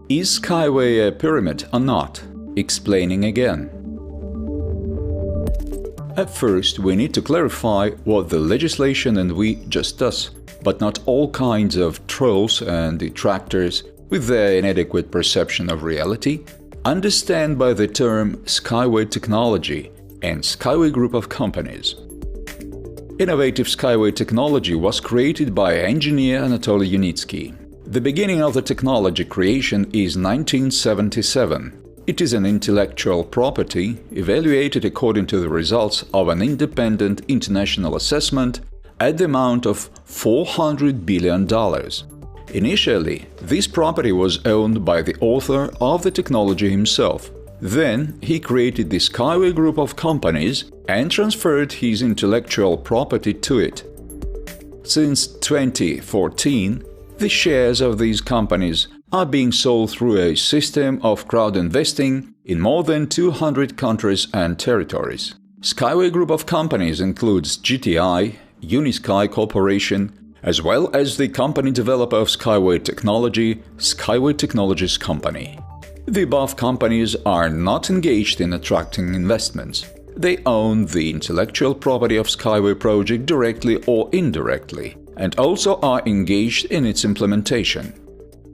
Is Skyway a pyramid or not? Explaining again. At first, we need to clarify what the legislation and we just does, but not all kinds of trolls and detractors, with their inadequate perception of reality, understand by the term Skyway technology and Skyway group of companies. Innovative Skyway technology was created by engineer Anatoly Yunitsky. The beginning of the technology creation is 1977. It is an intellectual property evaluated according to the results of an independent international assessment at the amount of $400 billion. Initially, this property was owned by the author of the technology himself. Then, he created the Skyway group of companies and transferred his intellectual property to it. Since 2014, the shares of these companies are being sold through a system of crowd investing in more than 200 countries and territories. Skyway group of companies includes GTI, Unisky Corporation, as well as the company developer of Skyway technology, Skyway Technologies Company. The above companies are not engaged in attracting investments. They own the intellectual property of Skyway project directly or indirectly, and also are engaged in its implementation.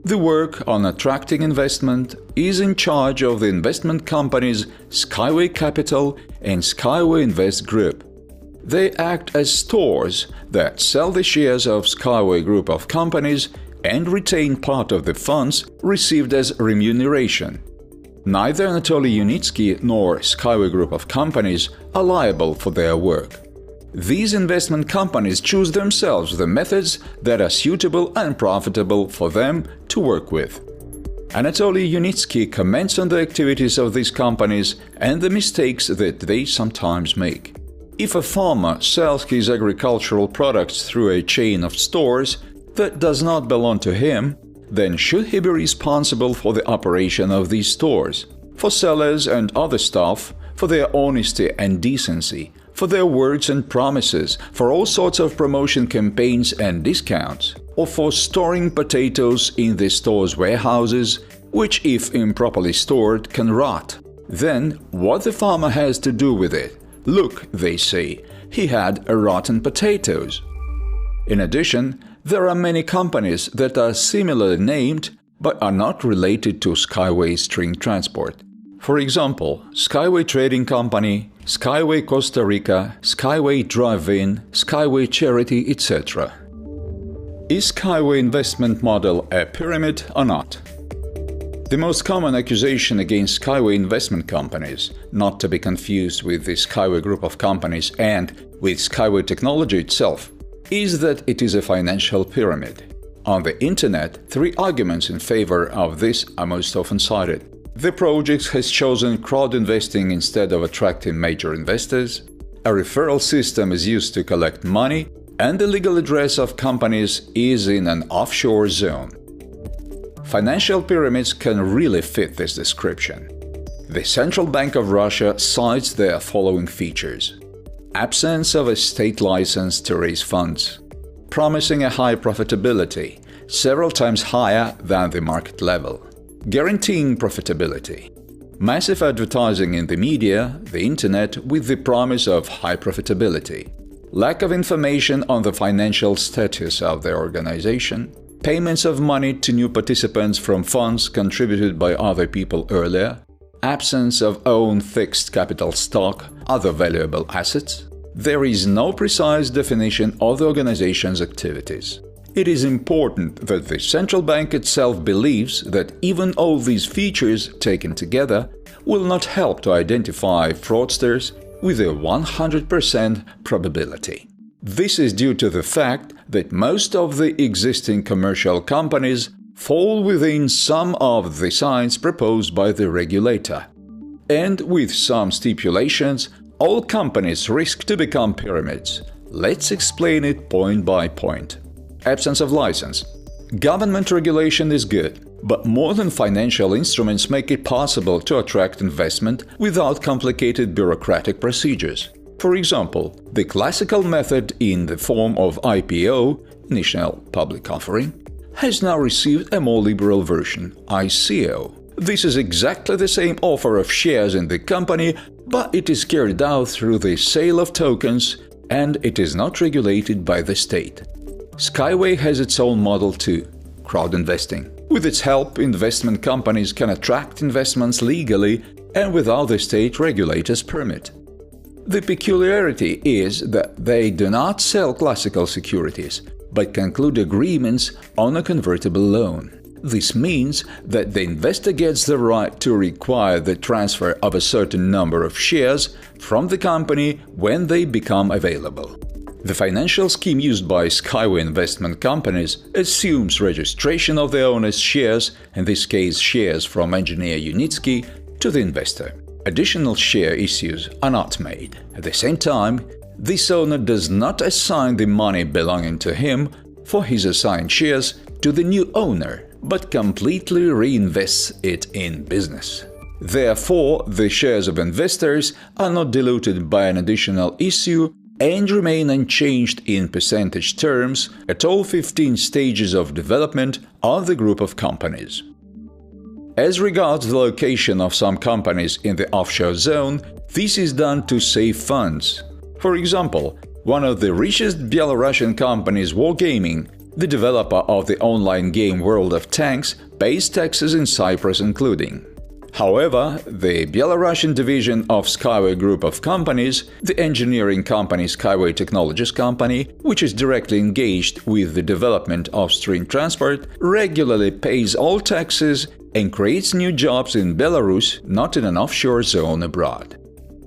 The work on attracting investment is in charge of the investment companies Skyway Capital and Skyway Invest Group. They act as stores that sell the shares of Skyway group of companies and retain part of the funds received as remuneration. Neither Anatoly Yunitsky nor Skyway group of companies are liable for their work. These investment companies choose themselves the methods that are suitable and profitable for them to work with. Anatoly Yunitsky comments on the activities of these companies and the mistakes that they sometimes make. If a farmer sells his agricultural products through a chain of stores that does not belong to him, then should he be responsible for the operation of these stores, for sellers and other staff, for their honesty and decency, for their words and promises, for all sorts of promotion campaigns and discounts, or for storing potatoes in the store's warehouses, which, if improperly stored, can rot? Then what the farmer has to do with it? Look, they say, he had rotten potatoes. In addition, there are many companies that are similarly named but are not related to Skyway string transport. For example, Skyway Trading Company, Skyway Costa Rica, Skyway Drive-In, Skyway Charity, etc. Is Skyway investment model a pyramid or not? The most common accusation against Skyway investment companies, not to be confused with the Skyway group of companies and with Skyway technology itself, is that it is a financial pyramid. On the internet, 3 arguments in favor of this are most often cited. The project has chosen crowd investing instead of attracting major investors, a referral system is used to collect money, and the legal address of companies is in an offshore zone. Financial pyramids can really fit this description. The Central Bank of Russia cites their following features: absence of a state license to raise funds, promising a high profitability, several times higher than the market level, guaranteeing profitability, massive advertising in the media, the internet, with the promise of high profitability, lack of information on the financial status of the organization, payments of money to new participants from funds contributed by other people earlier, absence of own fixed capital stock, other valuable assets. There is no precise definition of the organization's activities. It is important that the central bank itself believes that even all these features taken together will not help to identify fraudsters with a 100% probability. This is due to the fact that most of the existing commercial companies fall within some of the signs proposed by the regulator. And with some stipulations, all companies risk to become pyramids. Let's explain it point by point. Absence of license. Government regulation is good, but modern financial instruments make it possible to attract investment without complicated bureaucratic procedures. For example, the classical method in the form of IPO, initial public offering, has now received a more liberal version, ICO. This is exactly the same offer of shares in the company, but it is carried out through the sale of tokens, and it is not regulated by the state. Skyway has its own model too, crowd investing. With its help, investment companies can attract investments legally and without the state regulator's permit. The peculiarity is that they do not sell classical securities, but conclude agreements on a convertible loan. This means that the investor gets the right to require the transfer of a certain number of shares from the company when they become available. The financial scheme used by Skyway investment companies assumes registration of the owner's shares, in this case shares from engineer Unitsky, to the investor. Additional share issues are not made. At the same time, this owner does not assign the money belonging to him for his assigned shares to the new owner, but completely reinvests it in business. Therefore, the shares of investors are not diluted by an additional issue and remain unchanged in percentage terms at all 15 stages of development of the group of companies. As regards the location of some companies in the offshore zone, this is done to save funds. For example, one of the richest Belarusian companies, Wargaming, the developer of the online game World of Tanks, pays taxes in Cyprus including. However, the Belarusian division of Skyway Group of Companies, the engineering company Skyway Technologies Company, which is directly engaged with the development of stream transport, regularly pays all taxes and creates new jobs in Belarus, not in an offshore zone abroad.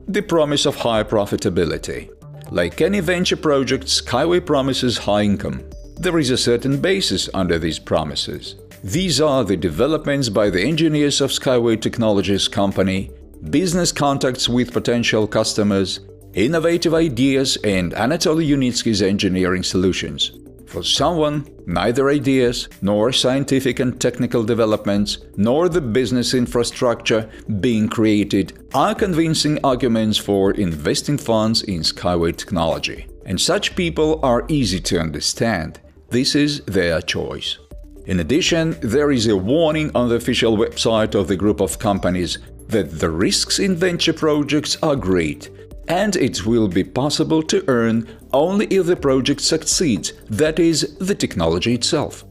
The promise of high profitability. Like any venture project, Skyway promises high income. There is a certain basis under these promises. These are the developments by the engineers of Skyway Technologies Company, business contacts with potential customers, innovative ideas, and Anatoly Unitsky's engineering solutions. For someone, neither ideas, nor scientific and technical developments, nor the business infrastructure being created are convincing arguments for investing funds in Skyway technology. And such people are easy to understand. This is their choice. In addition, there is a warning on the official website of the group of companies that the risks in venture projects are great, and it will be possible to earn only if the project succeeds, that is, the technology itself.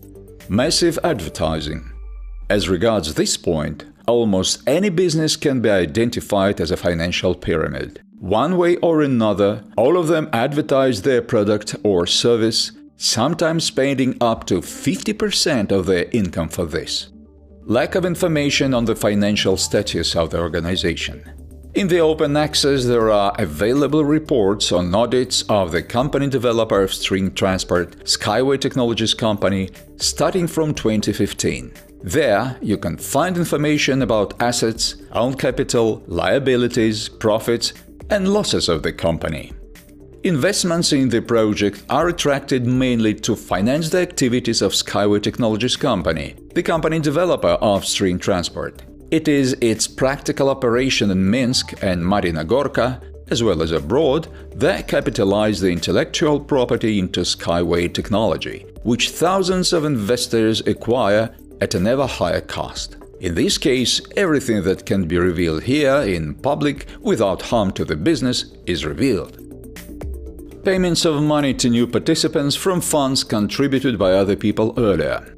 Massive advertising. As regards this point, almost any business can be identified as a financial pyramid. One way or another, all of them advertise their product or service, sometimes spending up to 50% of their income for this. Lack of information on the financial status of the organization. In the open access, there are available reports on audits of the company developer of stream transport, Skyway Technologies Company, starting from 2015. There, you can find information about assets, own capital, liabilities, profits, and losses of the company. Investments in the project are attracted mainly to finance the activities of Skyway Technologies Company, the company developer of stream transport. It is its practical operation in Minsk and Marina Gorka, as well as abroad, that capitalize the intellectual property into Skyway technology, which thousands of investors acquire at an ever higher cost. In this case, everything that can be revealed here in public without harm to the business is revealed. Payments of money to new participants from funds contributed by other people earlier.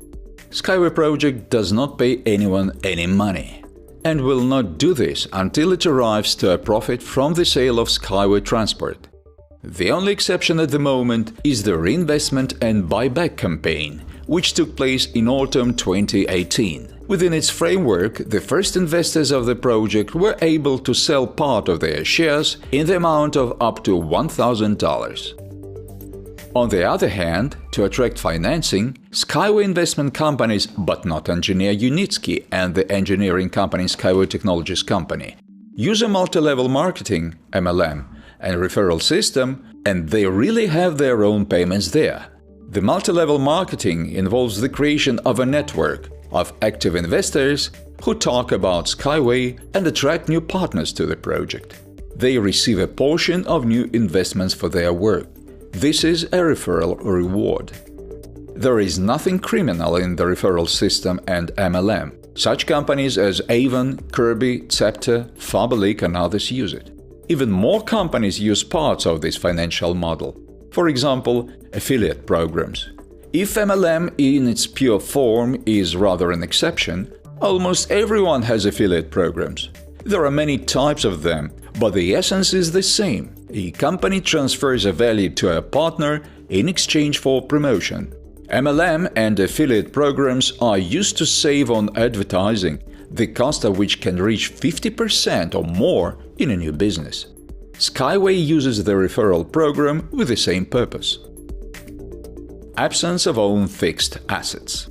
Skyway project does not pay anyone any money, and will not do this until it arrives to a profit from the sale of Skyway transport. The only exception at the moment is the reinvestment and buyback campaign, which took place in autumn 2018. Within its framework, the first investors of the project were able to sell part of their shares in the amount of up to $1,000. On the other hand, to attract financing, Skyway investment companies, but not engineer Unitsky and the engineering company Skyway Technologies Company, use a multi-level marketing (MLM) and referral system, and they really have their own payments there. The multi-level marketing involves the creation of a network of active investors who talk about Skyway and attract new partners to the project. they receive a portion of new investments for their work. This is a referral reward. There is nothing criminal in the referral system and MLM. Such companies as Avon, Kirby, Cepter, Faberlic and others use it. Even more companies use parts of this financial model. For example, affiliate programs. If MLM in its pure form is rather an exception, almost everyone has affiliate programs. There are many types of them, but the essence is the same. A company transfers a value to a partner in exchange for promotion. MLM and affiliate programs are used to save on advertising, the cost of which can reach 50% or more in a new business. Skyway uses the referral program with the same purpose. Absence of own fixed assets.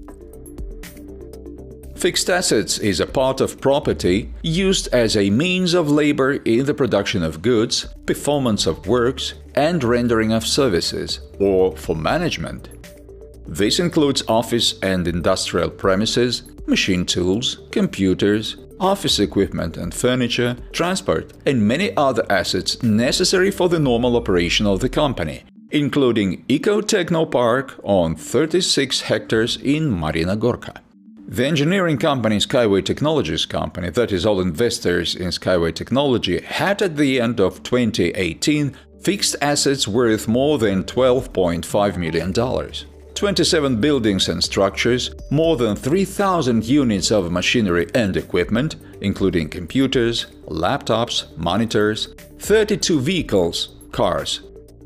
Fixed assets is a part of property used as a means of labor in the production of goods, performance of works, and rendering of services, or for management. This includes office and industrial premises, machine tools, computers, office equipment and furniture, transport, and many other assets necessary for the normal operation of the company, including Eco-Techno-Park on 36 hectares in Marina Gorka. The engineering company Skyway Technologies Company, that is all investors in Skyway Technology, had at the end of 2018 fixed assets worth more than $12.5 million. 27 buildings and structures, more than 3,000 units of machinery and equipment, including computers, laptops, monitors, 32 vehicles, cars,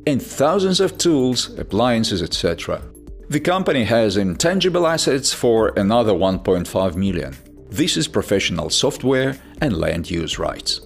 and thousands of tools, appliances, etc. The company has intangible assets for another $1.5 million. This is professional software and land use rights.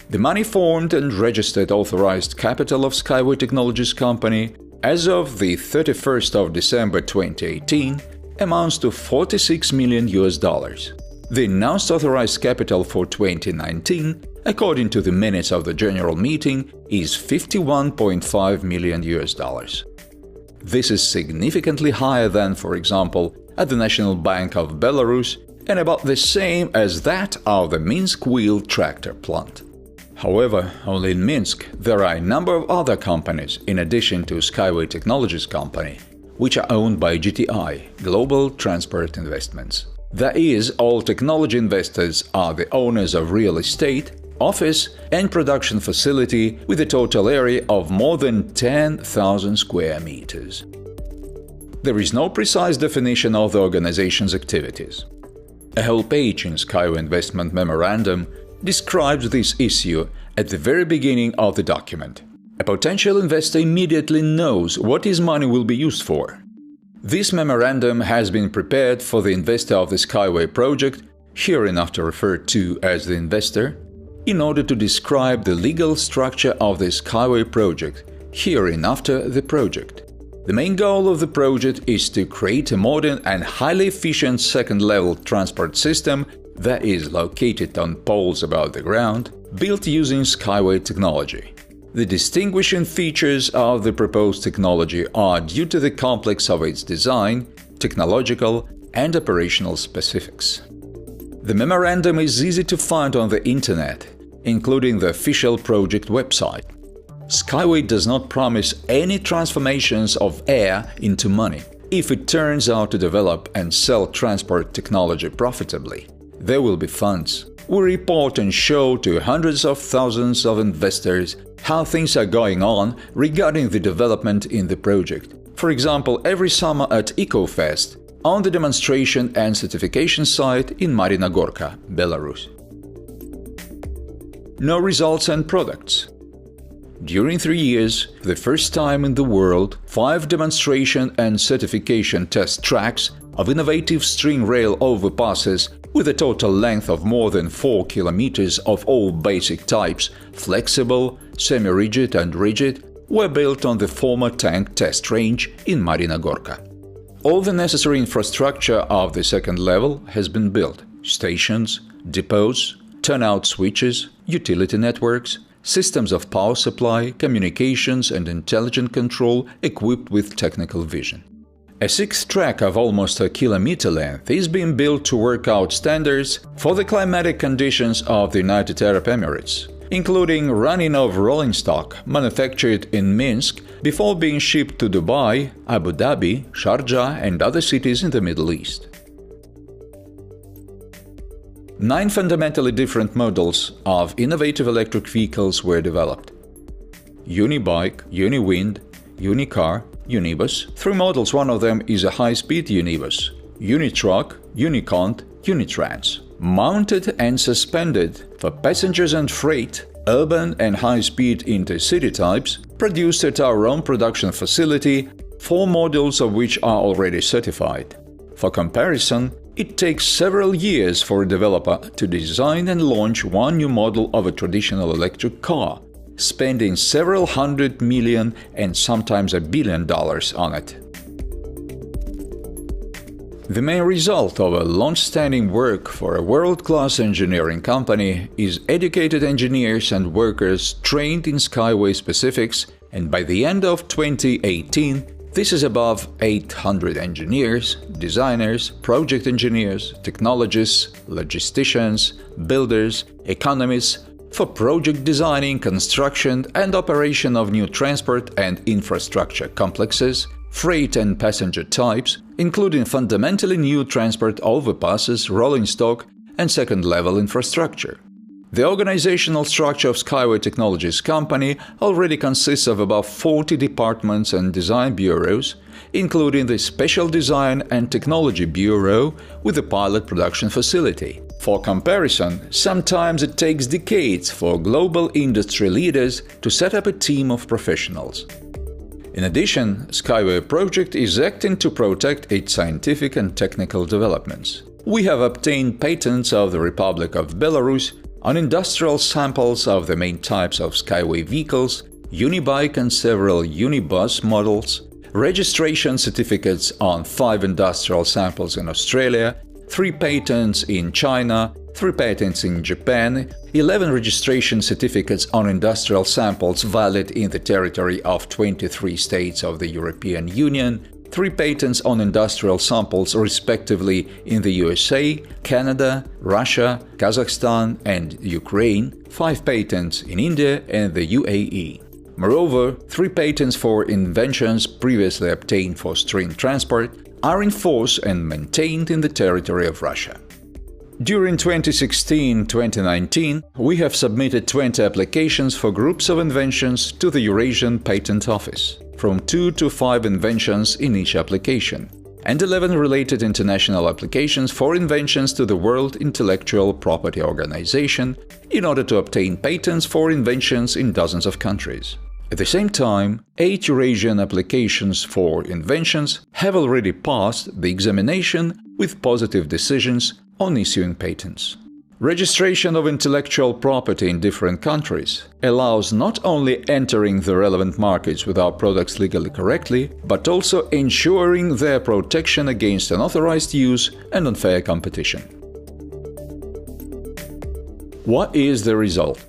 The money formed and registered authorized capital of Skyway Technologies Company as of the 31st of December 2018 amounts to $46 million. The announced authorized capital for 2019, according to the minutes of the general meeting, is $51.5 million. This is significantly higher than, for example, at the National Bank of Belarus and about the same as that of the Minsk wheel tractor plant. However, only in Minsk there are a number of other companies, in addition to Skyway Technologies Company, which are owned by GTI, Global Transport Investments. That is, all technology investors are the owners of real estate, office and production facility with a total area of more than 10,000 square meters. There is no precise definition of the organization's activities. A whole page in Skyway Investment Memorandum describes this issue at the very beginning of the document. A potential investor immediately knows what his money will be used for. This memorandum has been prepared for the investor of the Skyway project, hereinafter referred to as the investor, in order to describe the legal structure of the Skyway project, hereinafter the project. The main goal of the project is to create a modern and highly efficient second-level transport system that is located on poles above the ground, built using Skyway technology. The distinguishing features of the proposed technology are due to the complex of its design, technological and operational specifics. The memorandum is easy to find on the internet, including the official project website. Skyway does not promise any transformations of air into money. If it turns out to develop and sell transport technology profitably, there will be funds. We report and show to hundreds of thousands of investors how things are going on regarding the development in the project. For example, every summer at EcoFest, on the demonstration and certification site in Marina Gorka, Belarus. No results and products. During 3 years, for the first time in the world, 5 demonstration and certification test tracks of innovative string rail overpasses with a total length of more than 4 kilometers of all basic types, flexible, semi-rigid and rigid, were built on the former tank test range in Marina Gorka. All the necessary infrastructure of the second level has been built: stations, depots, turnout switches, utility networks, systems of power supply, communications and intelligent control equipped with technical vision. A 6th track of almost a kilometer length is being built to work out standards for the climatic conditions of the United Arab Emirates, including running of rolling stock manufactured in Minsk before being shipped to Dubai, Abu Dhabi, Sharjah and other cities in the Middle East. 9 fundamentally different models of innovative electric vehicles were developed: Unibike, Uniwind, Unicar, Unibus. 3 models, one of them is a high-speed Unibus, Unitruck, Unicont, Unitrans. Mounted and suspended for passengers and freight, urban and high-speed intercity types, produced at our own production facility, 4 models of which are already certified. For comparison, it takes several years for a developer to design and launch one new model of a traditional electric car, spending several $100 million and sometimes $1 billion on it. The main result of a long-standing work for a world-class engineering company is educated engineers and workers trained in Skyway specifics, and by the end of 2018, this is above 800 engineers, designers, project engineers, technologists, logisticians, builders, economists, for project designing, construction and operation of new transport and infrastructure complexes, freight and passenger types, including fundamentally new transport overpasses, rolling stock and second-level infrastructure. The organizational structure of Skyway Technologies company already consists of about 40 departments and design bureaus, including the Special Design and Technology Bureau with a pilot production facility. For comparison, sometimes it takes decades for global industry leaders to set up a team of professionals. In addition, Skyway project is acting to protect its scientific and technical developments. We have obtained patents of the Republic of Belarus on industrial samples of the main types of Skyway vehicles, Unibike and several Unibus models, registration certificates on 5 industrial samples in Australia, 3 patents in China, 3 patents in Japan, 11 registration certificates on industrial samples valid in the territory of 23 states of the European Union, 3 patents on industrial samples respectively in the USA, Canada, Russia, Kazakhstan and Ukraine, 5 patents in India and the UAE. Moreover, 3 patents for inventions previously obtained for string transport are in force and maintained in the territory of Russia. During 2016-2019, we have submitted 20 applications for groups of inventions to the Eurasian Patent Office, from 2 to 5 inventions in each application, and 11 related international applications for inventions to the World Intellectual Property Organization in order to obtain patents for inventions in dozens of countries. At the same time, 8 Eurasian applications for inventions have already passed the examination with positive decisions on issuing patents. Registration of intellectual property in different countries allows not only entering the relevant markets with our products legally correctly, but also ensuring their protection against unauthorized use and unfair competition. What is the result?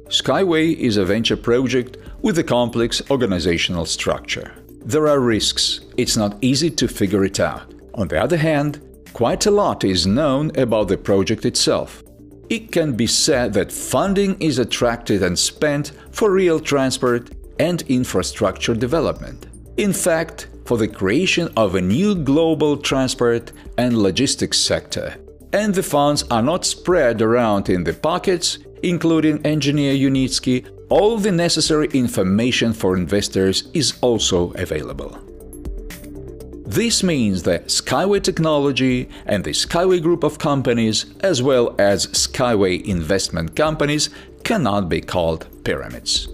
Skyway is a venture project with a complex organizational structure. There are risks, it's not easy to figure it out. On the other hand, quite a lot is known about the project itself. It can be said that funding is attracted and spent for real transport and infrastructure development. In fact, for the creation of a new global transport and logistics sector. And the funds are not spread around in the pockets, including engineer Unitsky. All the necessary information for investors is also available. This means that Skyway Technology and the Skyway Group of companies, as well as Skyway investment companies, cannot be called pyramids.